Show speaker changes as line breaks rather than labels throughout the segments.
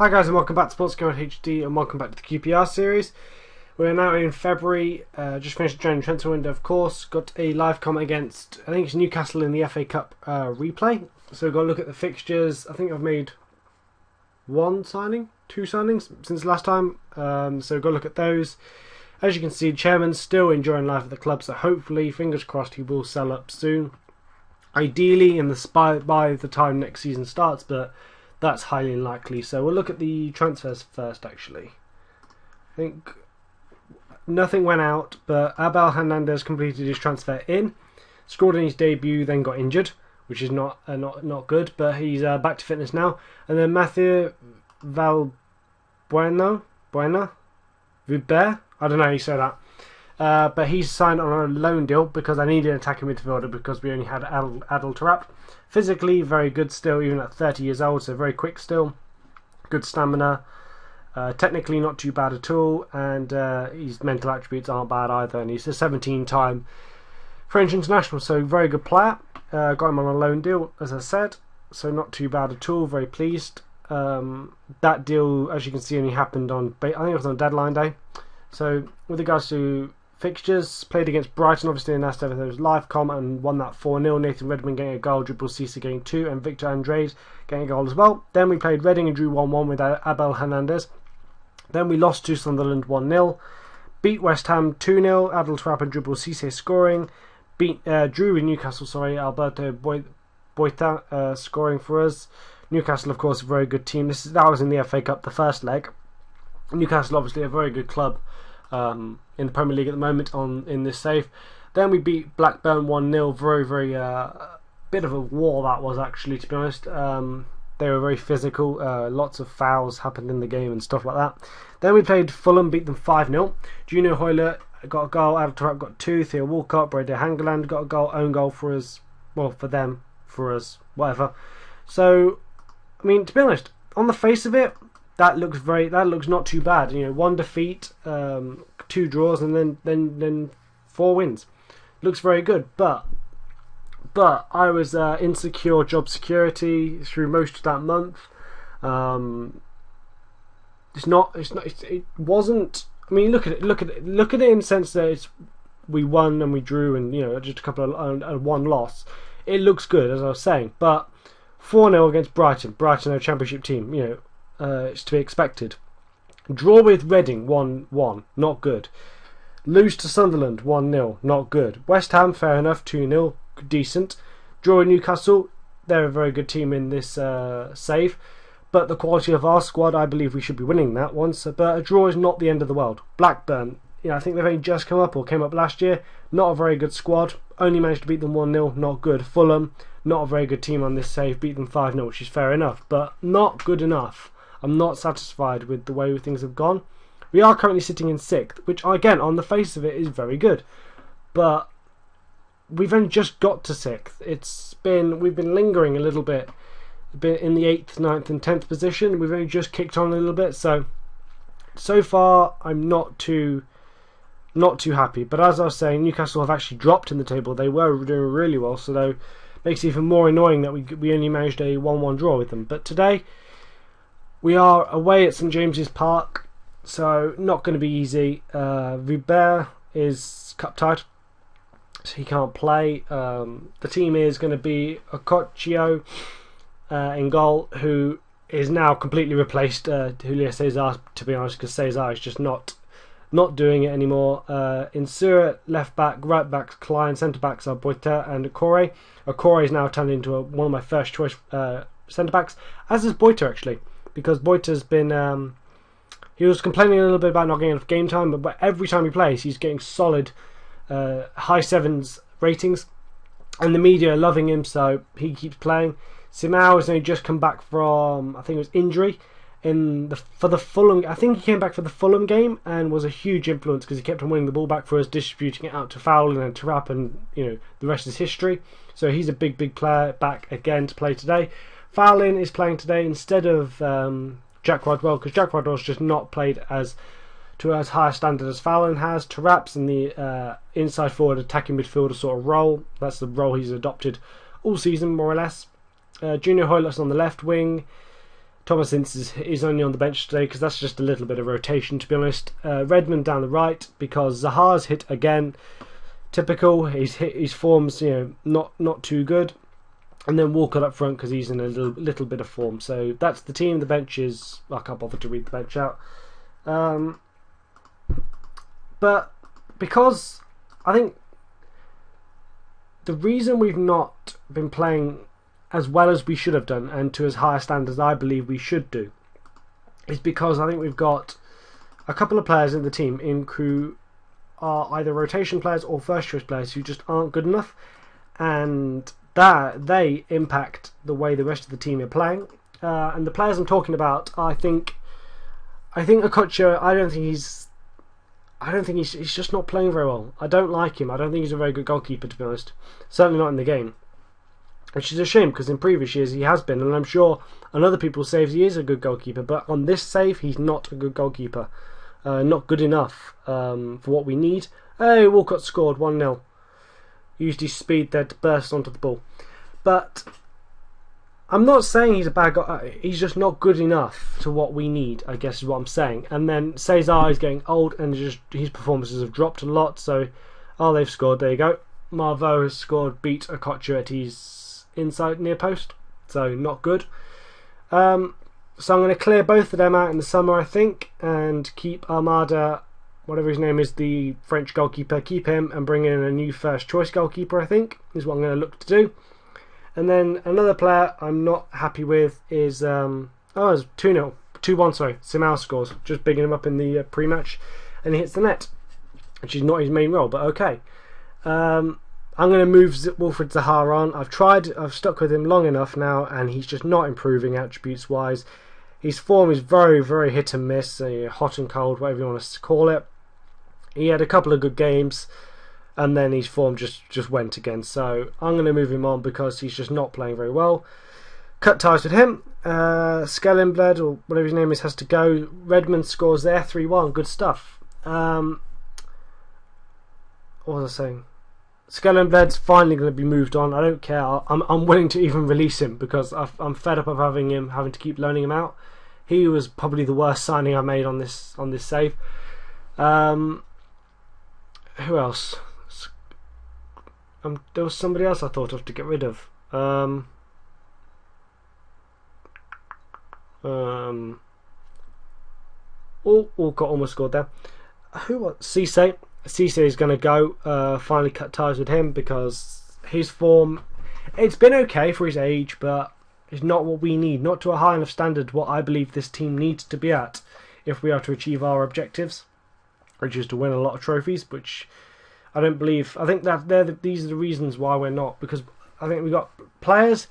Hi guys and welcome back to Sports Code HD and welcome back to the QPR series. We're now in February, just finished the January transfer window of course. Got a live comment against, I think it's Newcastle in the FA Cup replay. So we've got to look at the fixtures. I think I've made two signings since last time. So we've got to look at those. As you can see, Chairman's still enjoying life at the club, so hopefully, fingers crossed, he will sell up soon. Ideally by the time next season starts, but that's highly unlikely. So we'll look at the transfers first actually. I think nothing went out, but Abel Hernandez completed his transfer in, scored in his debut, then got injured, which is not good, but he's back to fitness now. And then Mathieu Valbuena, I don't know how you say that. But he's signed on a loan deal because I needed an attacking midfielder because we only had Adel Tarap. Physically, very good still, even at 30 years old, so very quick still. Good stamina. Technically not too bad at all, and his mental attributes aren't bad either. And he's a 17-time French international, so very good player. Got him on a loan deal, as I said, so not too bad at all. Very pleased. That deal, as you can see, only happened on, I think it was on deadline day. So with regards to fixtures, played against Brighton, obviously, and Aston Villa was live com and won that 4-0. Nathan Redmond getting a goal, Dribble Cisse getting 2, and Victor Andrade getting a goal as well. Then we played Reading and drew 1-1 with Abel Hernandez. Then we lost to Sunderland 1-0. Beat West Ham 2-0, Adel Tarap and Dribble Cisse scoring. Drew with Newcastle, Alberto Boita scoring for us. Newcastle, of course, a very good team. That was in the FA Cup, the first leg. Newcastle, obviously, a very good club in the Premier League at the moment in this save. Then we beat Blackburn 1-0. Very bit of a war that was, actually, to be honest. They were very physical. Lots of fouls happened in the game and stuff like that. Then we played Fulham, beat them 5-0. Junior Hoylett got a goal. Adel Tarap got 2. Theo Walcott, Brede Hangeland got a goal. Own goal for us. Well, for them. For us. Whatever. So, I mean, to be honest, on the face of it, that looks not too bad. You know, 1 defeat, 2 draws, and then 4 wins. Looks very good. But I was insecure job security through most of that month. It wasn't. I mean, look at it in the sense that we won and we drew, and just a couple of one loss. It looks good, as I was saying, but 4-0 against Brighton, a Championship team. It's to be expected. Draw with Reading 1-1, not good. Lose to Sunderland 1-0, not good. West Ham, fair enough, 2-0, decent. Draw with Newcastle, they're a very good team in this save. But the quality of our squad, I believe we should be winning that once. But a draw is not the end of the world. Blackburn, I think they've only just come up or came up last year. Not a very good squad. Only managed to beat them 1-0, not good. Fulham, not a very good team on this save. Beat them 5-0, which is fair enough, but not good enough. I'm not satisfied with the way things have gone. We are currently sitting in 6th, which again, on the face of it, is very good. But we've only just got to 6th. We've been lingering a little bit. Been in the 8th, 9th and 10th position. We've only just kicked on a little bit. So far, I'm not too happy. But as I was saying, Newcastle have actually dropped in the table. They were doing really well, so that makes it even more annoying that we only managed a 1-1 draw with them. But today, we are away at St James's Park, so not going to be easy. Ribert is cup tied, so he can't play. The team is going to be Okochio in goal, who is now completely replaced Julio Cesar, to be honest, because Cesar is just not doing it anymore. Insura left back, right back Klein, centre backs are Boita and Okore. Okore is now turned into one of my first choice centre backs, as is Boita actually, because Boita's been he was complaining a little bit about not getting enough game time, but every time he plays he's getting solid high 7s ratings, and the media are loving him, so he keeps playing. Simao has only just come back from, I think it was injury for the Fulham. I think he came back for the Fulham game and was a huge influence because he kept on winning the ball back for us, distributing it out to Fowler and Tarap, and the rest is history. So he's a big player back again to play today. Fowler is playing today instead of Jack Rodwell, because Jack Rodwell's just not played to as high a standard as Fowler has. Tarap's in the inside forward attacking midfielder sort of role. That's the role he's adopted all season, more or less. Junior Hoylett's on the left wing. Thomas Ince is only on the bench today because that's just a little bit of rotation, to be honest. Redmond down the right because Zaha's hit again. Typical. His form's not too good. And then Walcott up front because he's in a little bit of form. So that's the team. The bench is... I can't bother to read the bench out. But because I think the reason we've not been playing as well as we should have done and to as high a standard as I believe we should do is because I think we've got a couple of players in the team who are either rotation players or first choice players who just aren't good enough, and that they impact the way the rest of the team are playing. And the players I'm talking about, I think Okocha, I don't think he's just not playing very well. I don't like him. I don't think he's a very good goalkeeper, to be honest. Certainly not in the game. Which is a shame because in previous years he has been, and I'm sure on other people's saves he is a good goalkeeper, but on this save he's not a good goalkeeper. Not good enough for what we need. Hey, Walcott scored 1-0. Used his speed there to burst onto the ball. But I'm not saying he's a bad guy. He's just not good enough to what we need, I guess is what I'm saying. And then Cesar is getting old and just his performances have dropped a lot. So, they've scored. There you go. Marvo has scored, beat Okocha at his inside near post, so not good. So I'm going to clear both of them out in the summer, I think, and keep Armada, whatever his name is, the French goalkeeper, keep him and bring in a new first choice goalkeeper, I think, is what I'm going to look to do. And then another player I'm not happy with is, it's 2-0, 2-1, sorry, Simao scores, just bigging him up in the pre-match, and he hits the net, which is not his main role, but okay. I'm going to move Wilfried Zaha on. I've stuck with him long enough now, and he's just not improving attributes wise. His form is very, very hit and miss, hot and cold, whatever you want to call it. He had a couple of good games, and then his form just went again. So I'm going to move him on because he's just not playing very well. Cut ties with him. Skellenblad, or whatever his name is, has to go. Redmond scores there, 3-1. Good stuff. What was I saying? Skellenblad's finally going to be moved on. I don't care. I'm willing to even release him because I'm fed up of having to keep loaning him out. He was probably the worst signing I made on this save. Who else? There was somebody else I thought of to get rid of. Walcott almost scored there. Who was Cisse? Cisse is going to go. Finally cut ties with him because his form, it's been okay for his age, but it's not what we need. Not to a high enough standard what I believe this team needs to be at if we are to achieve our objectives, which is to win a lot of trophies, which I don't believe. I think that these are the reasons why we're not, because I think we've got players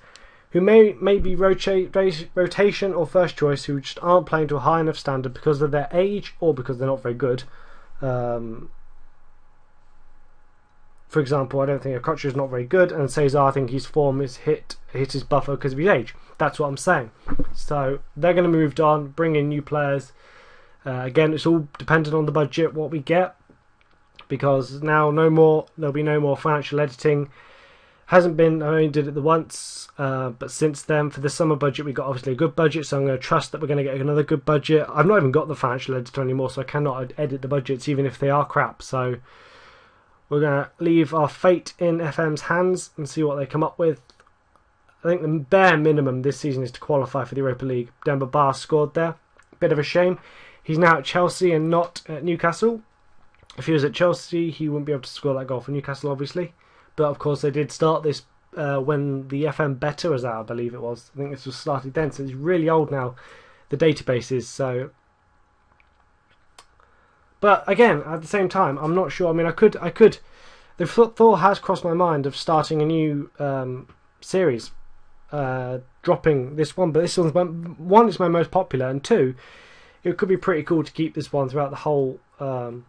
who may be rotation or first choice who just aren't playing to a high enough standard because of their age or because they're not very good. For example, I don't think Okocha is not very good, and Cesar, I think his form is hit his buffer because of his age. That's what I'm saying. So they're going to move on, bring in new players. Again, it's all dependent on the budget, what we get, because now there'll be no more financial editing. Hasn't been, I only did it the once, but since then, for the summer budget, we got obviously a good budget, so I'm going to trust that we're going to get another good budget. I've not even got the financial editor anymore, so I cannot edit the budgets, even if they are crap. So we're going to leave our fate in FM's hands and see what they come up with. I think the bare minimum this season is to qualify for the Europa League. Demba Ba scored there. Bit of a shame. He's now at Chelsea and not at Newcastle. If he was at Chelsea, he wouldn't be able to score that goal for Newcastle, obviously. But of course, they did start this when the FM beta was out, I believe it was. I think this was started then, so it's really old now, the database is. So, but again, at the same time, I'm not sure. I mean, I could. The thought has crossed my mind of starting a new series, dropping this one. But this one's one, it's my most popular, and two, it could be pretty cool to keep this one throughout the whole of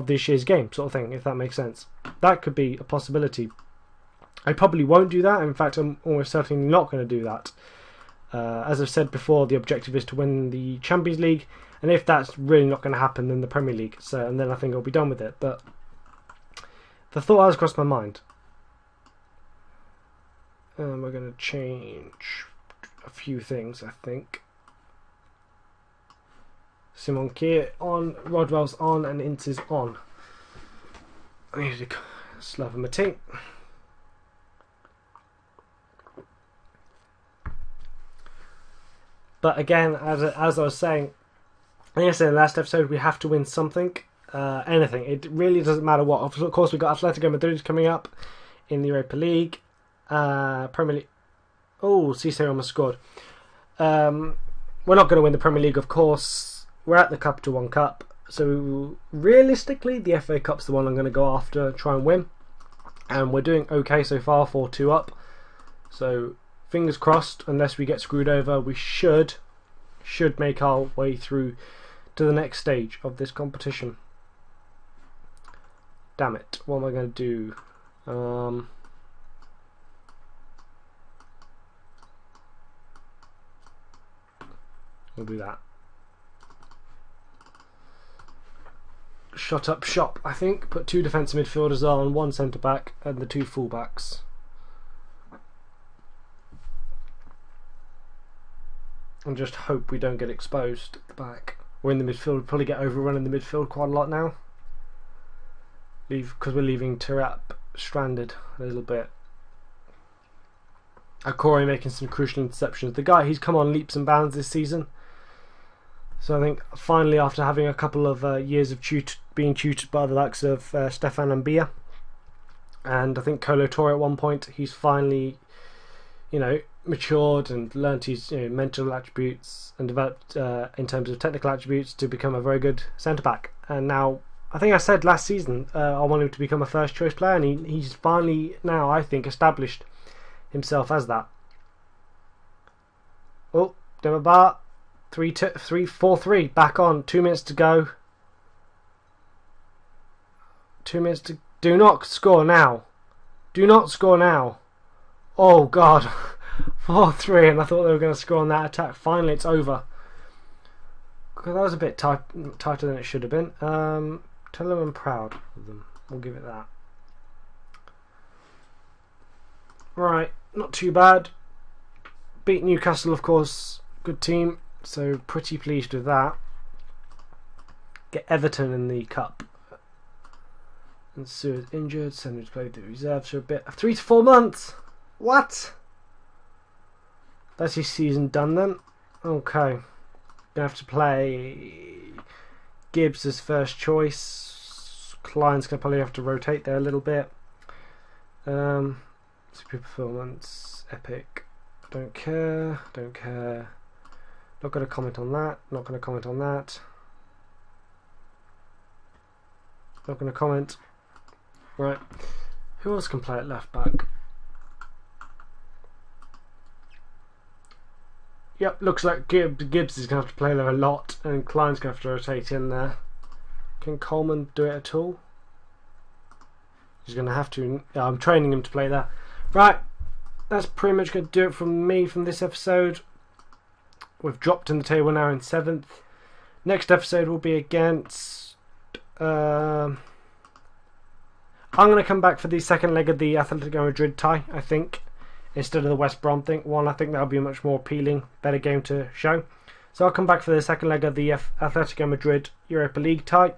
this year's game, sort of thing, if that makes sense. That could be a possibility. I probably won't do that. In fact, I'm almost certainly not going to do that. As I've said before, the objective is to win the Champions League, and if that's really not going to happen, then the Premier League. So, and then I think I'll be done with it. But the thought has crossed my mind. We're going to change. a few things, I think. Simon Kier on, Rodwell's on, and Ince is on. I need to slap him a tea. But again, as I was saying, I think I said in the last episode, we have to win something, anything. It really doesn't matter what. Of course, we've got Atletico Madrid coming up in the Europa League, Premier League. Oh, Cisse almost scored. We're not going to win the Premier League, of course. We're at the Capital One Cup, so realistically, the FA Cup's the one I'm going to go after, try and win. And we're doing okay so far, 4-2 up. So fingers crossed, unless we get screwed over, we should make our way through to the next stage of this competition. Damn it, what am I going to do? We'll do that. Shut up shop, I think. Put 2 defensive midfielders on, 1 centre back, and the 2 full backs. And just hope we don't get exposed at the back. We're in the midfield, we'll probably get overrun in the midfield quite a lot now. Because we're leaving Terap stranded a little bit. Corey making some crucial interceptions. The guy, he's come on leaps and bounds this season. So I think finally, after having a couple of years of being tutored by the likes of Stefan Ambia, and I think Colo Torre at one point, he's finally, matured and learnt his mental attributes and developed in terms of technical attributes to become a very good centre back. And now, I think I said last season I want him to become a first choice player, and he's finally now, I think, established himself as that. Oh, Demabar. 4-3, back on, 2 minutes to go. 2 minutes to... Do not score now. Do not score now. Oh god. 4-3, and I thought they were going to score on that attack. Finally, it's over. That was a bit tighter than it should have been. Tell them I'm proud of them. We'll give it that. Right, not too bad. Beat Newcastle, of course. Good team. So pretty pleased with that. Get Everton in the cup. And Seward's injured. Sanders played the reserves for a bit. 3 to 4 months. What? That's his season done then. Okay. Gonna have to play Gibbs as first choice. Klein's gonna probably have to rotate there a little bit. Super performance. Epic. Don't care. Don't care. Not going to comment on that. Not going to comment on that. Not going to comment. Right. Who else can play at left back? Yep, looks like Gibbs is going to have to play there a lot, and Klein's going to have to rotate in there. Can Coleman do it at all? He's going to have to. Yeah, I'm training him to play there. Right. That's pretty much going to do it from me from this episode. We've dropped in the table now in 7th. Next episode will be against... I'm going to come back for the second leg of the Atletico Madrid tie, I think, instead of the West Brom thing. I think that'll be a much more appealing, better game to show. So I'll come back for the second leg of the Atletico Madrid Europa League tie.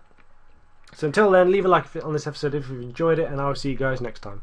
So until then, leave a like on this episode if you've enjoyed it, and I'll see you guys next time.